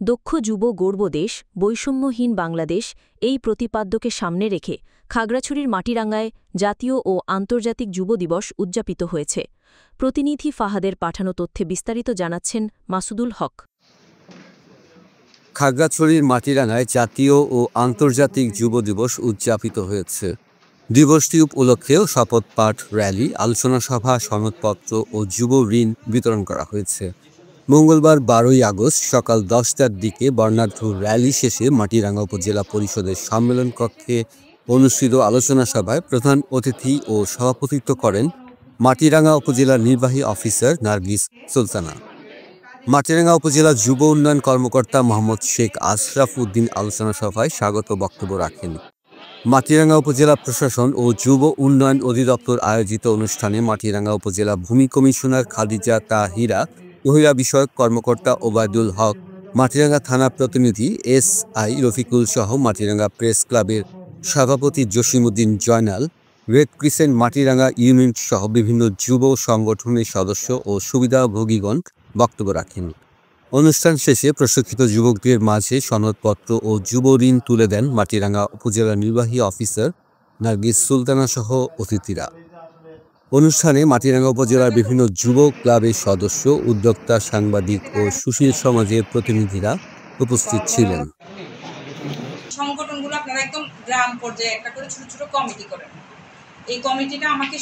দক্ষ যুব গর্ব দেশ, বৈষম্যহীন বাংলাদেশ এই প্রতিপাদ্যকে সামনে রেখে খাগড়াছড়ির মাটিরাঙ্গায় জাতীয় ও আন্তর্জাতিক যুব দিবস উদযাপিত হয়েছে। প্রতিনিধি ফাহাদের পাঠানো তথ্যে বিস্তারিত জানাচ্ছেন মাসুদুল হক। খাগড়াছড়ির মাটিরাঙ্গায় জাতীয় ও আন্তর্জাতিক যুব দিবস উদযাপিত হয়েছে। দিবসটি উপলক্ষেও শপথ পাঠ, র্যালি, আলোচনা সভা, সনদপত্র ও যুব ঋণ বিতরণ করা হয়েছে। মঙ্গলবার 12ই আগস্ট সকাল 10টার দিকে বর্ণাঢ্য র্যালি শেষে মাটিরাঙ্গা উপজেলা পরিষদের সম্মেলন কক্ষে অনুষ্ঠিত আলোচনা সভায় প্রধান অতিথি ও সভাপতিত্ব করেন মাটিরাঙ্গা উপজেলার নির্বাহী অফিসার নার্গিস সুলতানা। মাটিরাঙ্গা উপজেলা যুব উন্নয়ন কর্মকর্তা মোহাম্মদ শেখ আশরাফ উদ্দিন আলোচনা সভায় স্বাগত বক্তব্য রাখেন। মাটিরাঙ্গা উপজেলা প্রশাসন ও যুব উন্নয়ন অধিদপ্তর আয়োজিত অনুষ্ঠানে মাটিরাঙ্গা উপজেলা ভূমি কমিশনার খাদিজা তাহিরা, মহিলা বিষয়ক কর্মকর্তা ওবায়দুল হক, মাটিরাঙ্গা থানা প্রতিনিধি এসআই রফিকুল সহ মাটিরাঙ্গা প্রেস ক্লাবের সভাপতি Jasimuddin Joynal, red crescent Matiranga unit সহ বিভিন্ন যুব সংগঠনের সদস্য ও সুবিধাভোগীগণ বক্তব্য রাখেন। অনুষ্ঠান শেষে প্রশিক্ষিত যুবকদের মাঝে সনদপত্র ও যুব ঋণ তুলে দেন মাটিরাঙ্গা উপজেলা নির্বাহী অফিসার নার্গিস সুলতানা সহ অতিথিরা। অনুষ্ঠানে মাটিরাঙ্গা উপজেলার বিভিন্ন যুব ক্লাবের সদস্য, উদ্যোক্তা, সাংবাদিক ও সুশীল সমাজের প্রতিনিধিরা উপস্থিত ছিলেন। সংগঠনগুলো আপনারা একদম গ্রাম পর্যায়ে একটা করে ছোট ছোট কমিটি করেন। এই কমিটিটা আমাকে